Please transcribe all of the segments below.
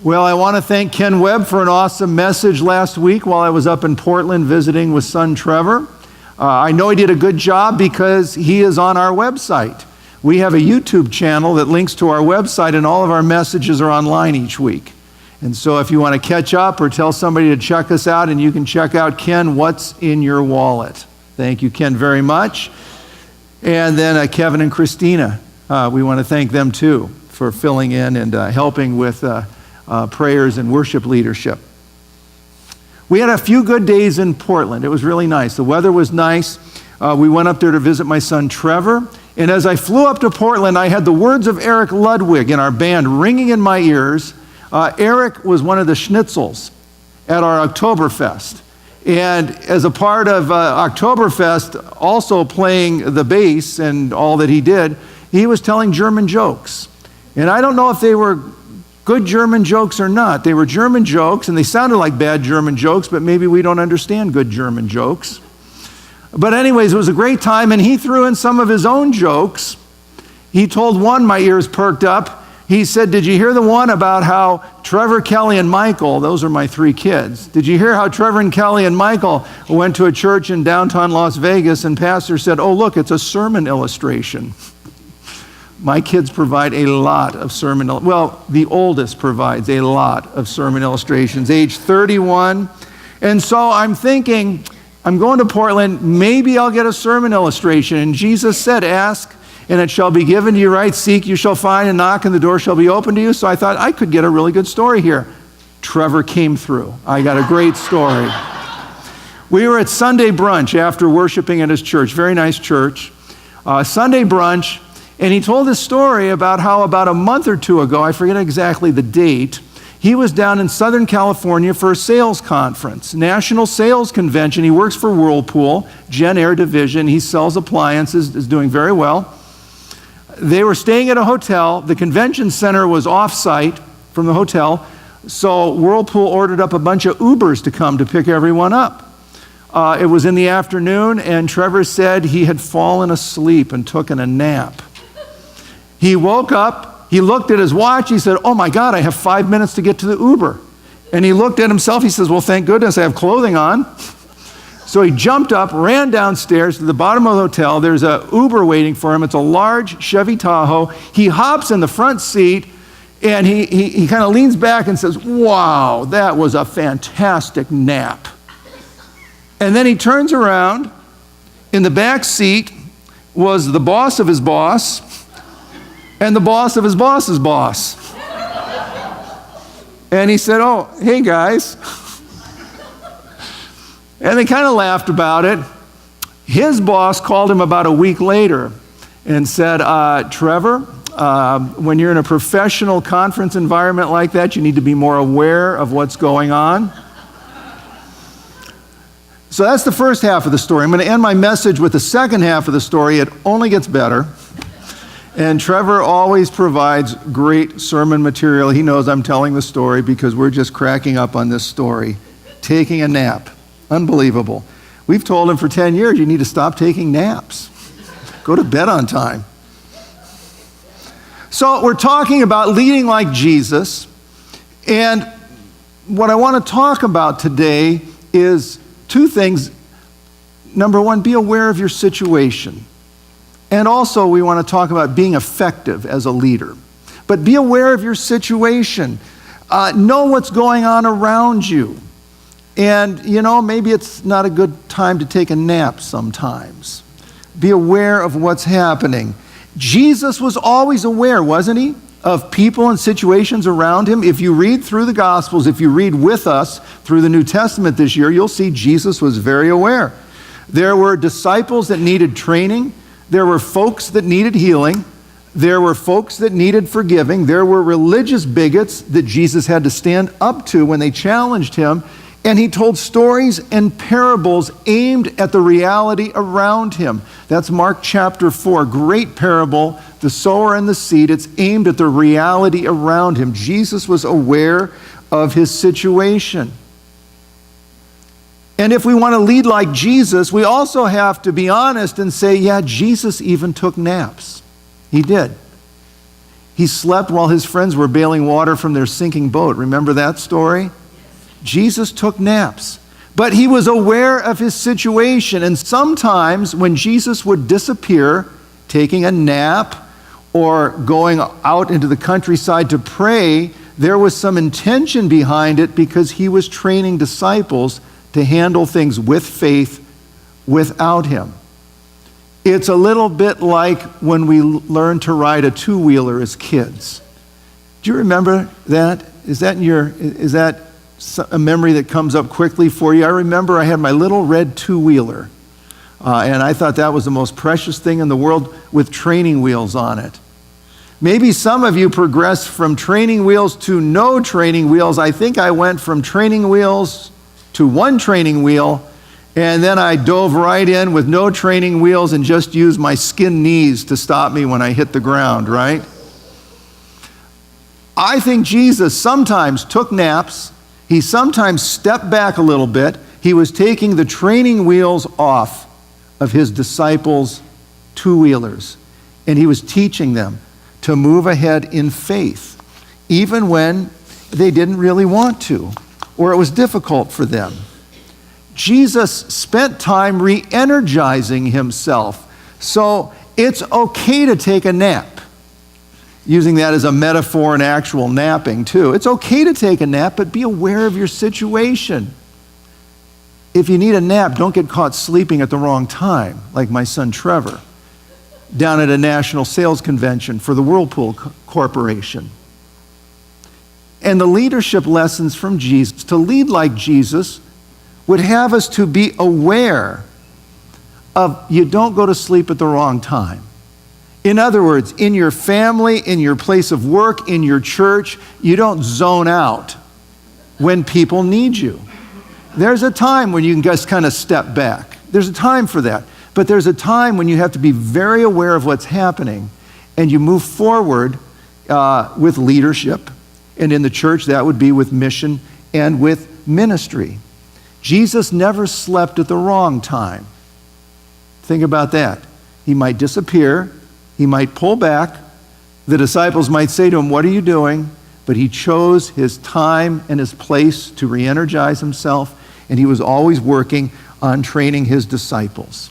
Well, I want to thank Ken Webb for an awesome message last week while I was up in Portland visiting with son Trevor. I know he did a good job because he is on our website. We have a YouTube channel that links to our website, and all of our messages are online each week. And so if you want to catch up or tell somebody to check us out, and you can check out Ken, What's in Your Wallet. Thank you, Ken, very much. And then Kevin and Christina, we want to thank them too for filling in and helping with prayers and worship leadership. We had a few good days in Portland. It was really nice. The weather was nice. We went up there to visit my son Trevor. And as I flew up to Portland, I had the words of Eric Ludwig in our band ringing in my ears. Eric was one of the schnitzels at our Oktoberfest. And as a part of Oktoberfest, also playing the bass and all that he did, he was telling German jokes. And I don't know if they were good German jokes or not. They were German jokes, and they sounded like bad German jokes, but maybe we don't understand good German jokes. But anyways, it was a great time, and he threw in some of his own jokes. He told one, my ears perked up. He said, did you hear the one about how Trevor, Kelly, and Michael, those are my 3 kids, did you hear how Trevor and Kelly and Michael went to a church in downtown Las Vegas, and pastor said, oh, look, it's a sermon illustration. My kids provide a lot of the oldest provides a lot of sermon illustrations, age 31. And so I'm thinking, I'm going to Portland, maybe I'll get a sermon illustration. And Jesus said, ask, and it shall be given to you, right? Seek, you shall find, and knock, and the door shall be open to you. So I thought I could get a really good story here. Trevor came through. I got a great story. We were at Sunday brunch after worshiping at his church, very nice church. Sunday brunch. And he told this story about how about a month or 2 ago, I forget exactly the date, he was down in Southern California for a sales conference, National Sales Convention. He works for Whirlpool, Gen Air Division. He sells appliances, is doing very well. They were staying at a hotel. The convention center was off-site from the hotel, so Whirlpool ordered up a bunch of Ubers to come to pick everyone up. It was in the afternoon, and Trevor said he had fallen asleep and taken a nap. He woke up, he looked at his watch, he said, oh my God, I have 5 minutes to get to the Uber. And he looked at himself, he says, well, thank goodness I have clothing on. So he jumped up, ran downstairs to the bottom of the hotel. There's a Uber waiting for him. It's a large Chevy Tahoe. He hops in the front seat, and he kind of leans back and says, wow, that was a fantastic nap. And then he turns around. In the back seat was the boss of his boss, and the boss of his boss's boss. And he said, oh, hey guys. And they kind of laughed about it. His boss called him about a week later and said, Trevor, when you're in a professional conference environment like that, you need to be more aware of what's going on. So that's the first half of the story. I'm going to end my message with the second half of the story. It only gets better. And Trevor always provides great sermon material. He knows I'm telling the story because we're just cracking up on this story. Taking a nap. Unbelievable. We've told him for 10 years, you need to stop taking naps. Go to bed on time. So we're talking about leading like Jesus. And what I want to talk about today is 2 things. Number 1, be aware of your situation. And also, we want to talk about being effective as a leader. But be aware of your situation. Know what's going on around you. And, maybe it's not a good time to take a nap sometimes. Be aware of what's happening. Jesus was always aware, wasn't he, of people and situations around him? If you read through the Gospels, if you read with us through the New Testament this year, you'll see Jesus was very aware. There were disciples that needed training. There were folks that needed healing. There were folks that needed forgiving. There were religious bigots that Jesus had to stand up to when they challenged him. And he told stories and parables aimed at the reality around him. That's Mark chapter 4, great parable, the sower and the seed. It's aimed at the reality around him. Jesus was aware of his situation. And if we want to lead like Jesus, we also have to be honest and say, yeah, Jesus even took naps. He did. He slept while his friends were bailing water from their sinking boat. Remember that story? Jesus took naps, but he was aware of his situation. And sometimes when Jesus would disappear, taking a nap or going out into the countryside to pray, there was some intention behind it because he was training disciples to handle things with faith without him. It's a little bit like when we learned to ride a two-wheeler as kids. Do you remember that? Is that a memory that comes up quickly for you? I remember I had my little red two-wheeler, and I thought that was the most precious thing in the world with training wheels on it. Maybe some of you progressed from training wheels to no training wheels. I think I went from training wheels to one training wheel, and then I dove right in with no training wheels and just used my skin knees to stop me when I hit the ground, right? I think Jesus sometimes took naps. He sometimes stepped back a little bit. He was taking the training wheels off of his disciples' two-wheelers, and he was teaching them to move ahead in faith, even when they didn't really want to, or it was difficult for them. Jesus spent time re-energizing himself. So it's okay to take a nap. Using that as a metaphor and actual napping too. It's okay to take a nap, but be aware of your situation. If you need a nap, don't get caught sleeping at the wrong time, like my son Trevor, down at a national sales convention for the Whirlpool Corporation. And the leadership lessons from Jesus, to lead like Jesus, would have us to be aware of you don't go to sleep at the wrong time. In other words, in your family, in your place of work, in your church, you don't zone out when people need you. There's a time when you can just kind of step back. There's a time for that. But there's a time when you have to be very aware of what's happening and you move forward with leadership. And in the church, that would be with mission and with ministry. Jesus never slept at the wrong time. Think about that. He might disappear. He might pull back. The disciples might say to him, "What are you doing?" But he chose his time and his place to re-energize himself, and he was always working on training his disciples.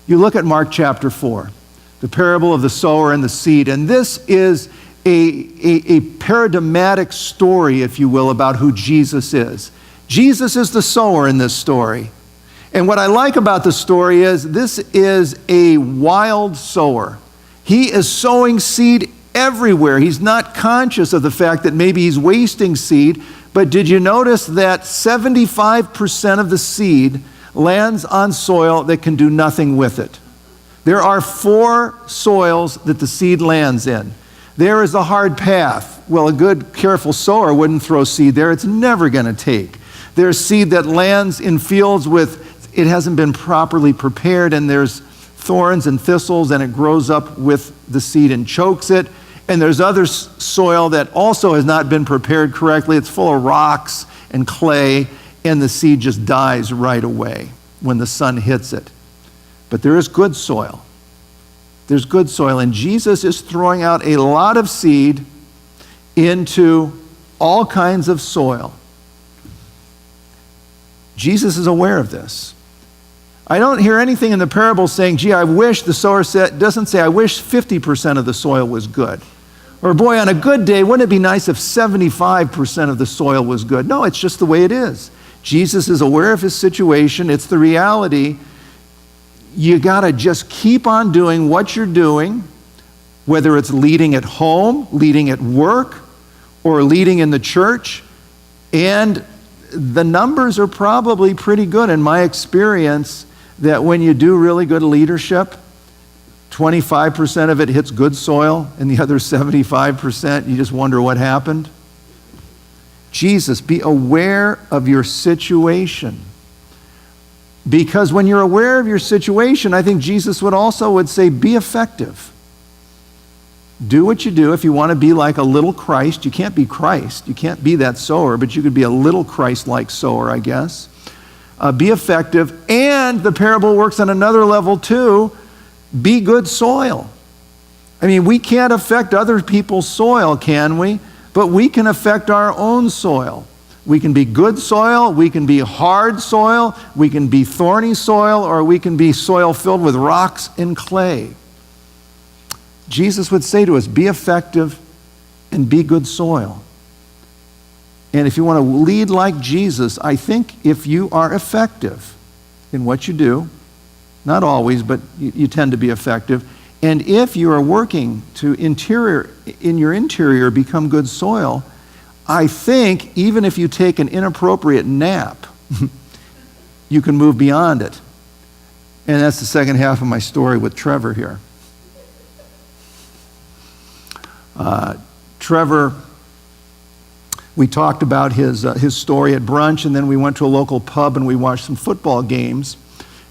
You look at Mark chapter 4, the parable of the sower and the seed, and this is a paradigmatic story, if you will, about who Jesus is. Jesus is the sower in this story. And what I like about the story is this is a wild sower. He is sowing seed everywhere. He's not conscious of the fact that maybe he's wasting seed, but did you notice that 75% of the seed lands on soil that can do nothing with it? There are 4 soils that the seed lands in. There is the hard path. Well, a good, careful sower wouldn't throw seed there. It's never going to take. There's seed that lands in fields it hasn't been properly prepared, and there's thorns and thistles, and it grows up with the seed and chokes it. And there's other soil that also has not been prepared correctly. It's full of rocks and clay, and the seed just dies right away when the sun hits it. But there is good soil. There's good soil, and Jesus is throwing out a lot of seed into all kinds of soil. Jesus is aware of this. I don't hear anything in the parable saying, "Gee, I wish," the sower doesn't say, "I wish 50% of the soil was good." Or, "Boy, on a good day, wouldn't it be nice if 75% of the soil was good?" No, it's just the way it is. Jesus is aware of his situation. It's the reality. You got to just keep on doing what you're doing, whether it's leading at home, leading at work, or leading in the church. And the numbers are probably pretty good in my experience, that when you do really good leadership, 25% of it hits good soil, and the other 75%, you just wonder what happened. Jesus, be aware of your situation. Because when you're aware of your situation, I think Jesus would say, be effective. Do what you do. If you want to be like a little Christ, you can't be Christ. You can't be that sower, but you could be a little Christ-like sower, I guess. Be effective. And the parable works on another level too. Be good soil. I mean, we can't affect other people's soil, can we? But we can affect our own soil. We can be good soil, we can be hard soil, we can be thorny soil, or we can be soil filled with rocks and clay. Jesus would say to us, be effective and be good soil. And if you want to lead like Jesus, I think if you are effective in what you do, not always, but you tend to be effective, and if you are working to in your interior become good soil, I think even if you take an inappropriate nap, you can move beyond it. And that's the second half of my story with Trevor here. Trevor, we talked about his story at brunch, and then we went to a local pub and we watched some football games.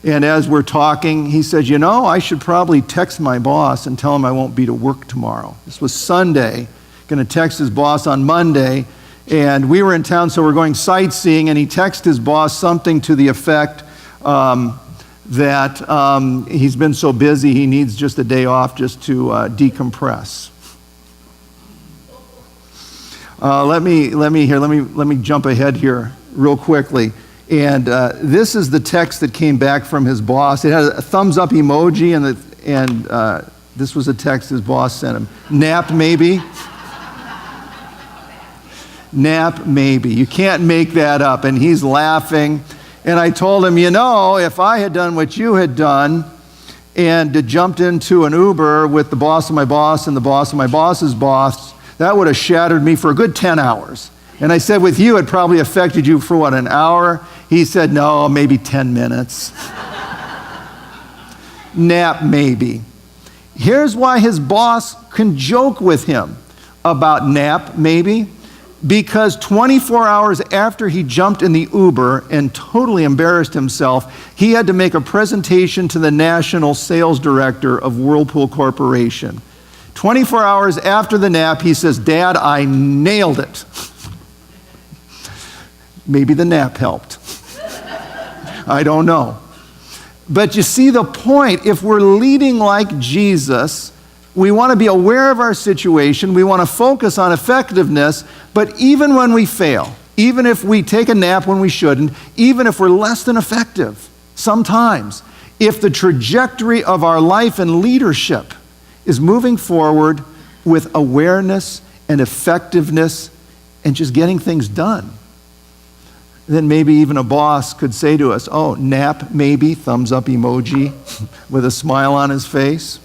And as we're talking, he said, you know, I should probably text my boss and tell him I won't be to work tomorrow. This was Sunday. Going to text his boss on Monday. And we were in town, so we're going sightseeing, and he texted his boss something to the effect that he's been so busy he needs just a day off just to decompress. Let me jump ahead here real quickly. And this is the text that came back from his boss. It had a thumbs up emoji, and this was a text his boss sent him. Nap maybe? Nap maybe. You can't make that up. And he's laughing. And I told him, you know, if I had done what you had done and jumped into an Uber with the boss of my boss and the boss of my boss's boss, that would have shattered me for a good 10 hours. And I said, with you, it probably affected you for what, an hour? He said, no, maybe 10 minutes. Nap maybe. Here's why his boss can joke with him about nap maybe. Because 24 hours after he jumped in the Uber and totally embarrassed himself, he had to make a presentation to the national sales director of Whirlpool Corporation. 24 hours after the nap, he says, Dad, I nailed it. Maybe the nap helped. I don't know. But you see the point. If we're leading like Jesus, we want to be aware of our situation. We want to focus on effectiveness. But even when we fail, even if we take a nap when we shouldn't, even if we're less than effective, sometimes, if the trajectory of our life and leadership is moving forward with awareness and effectiveness and just getting things done, then maybe even a boss could say to us, oh, nap maybe, thumbs up emoji with a smile on his face.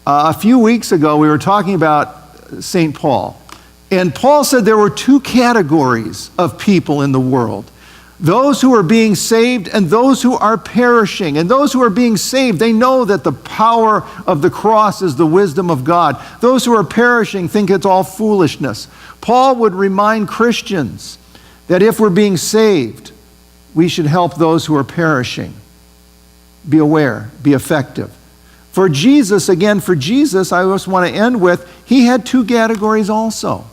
A few weeks ago, we were talking about St. Paul. And Paul said there were two categories of people in the world. Those who are being saved and those who are perishing. And those who are being saved, they know that the power of the cross is the wisdom of God. Those who are perishing think it's all foolishness. Paul would remind Christians that if we're being saved, we should help those who are perishing. Be aware, be effective. For Jesus, I just want to end with, he had two categories also.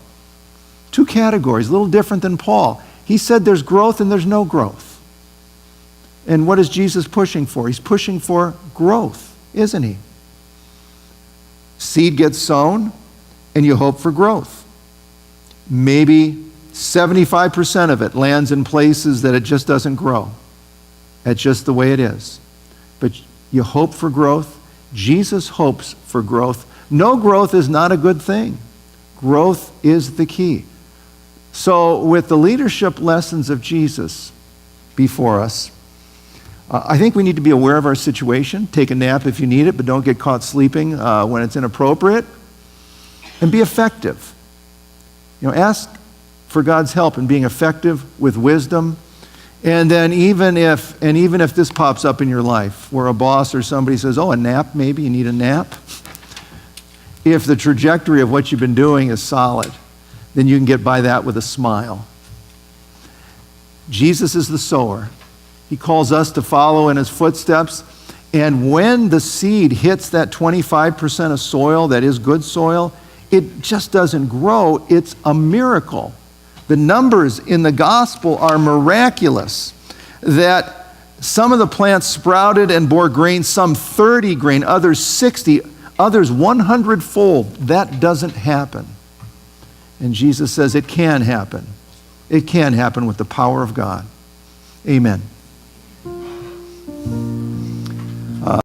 Two categories, a little different than Paul. He said there's growth and there's no growth. And what is Jesus pushing for? He's pushing for growth, isn't he? Seed gets sown and you hope for growth. Maybe 75% of it lands in places that it just doesn't grow. That's just the way it is. But you hope for growth. Jesus hopes for growth. No growth is not a good thing. Growth is the key. So with the leadership lessons of Jesus before us, I think we need to be aware of our situation. Take a nap if you need it, but don't get caught sleeping when it's inappropriate. And be effective. Ask for God's help in being effective with wisdom. And then even if this pops up in your life, where a boss or somebody says, oh, a nap maybe, you need a nap. If the trajectory of what you've been doing is solid, then you can get by that with a smile. Jesus is the sower. He calls us to follow in his footsteps. And when the seed hits that 25% of soil that is good soil, it just doesn't grow. It's a miracle. The numbers in the gospel are miraculous, that Some of the plants sprouted and bore grain, some 30 grain, others 60, others 100-fold. That doesn't happen. And Jesus says it can happen. It can happen with the power of God. Amen.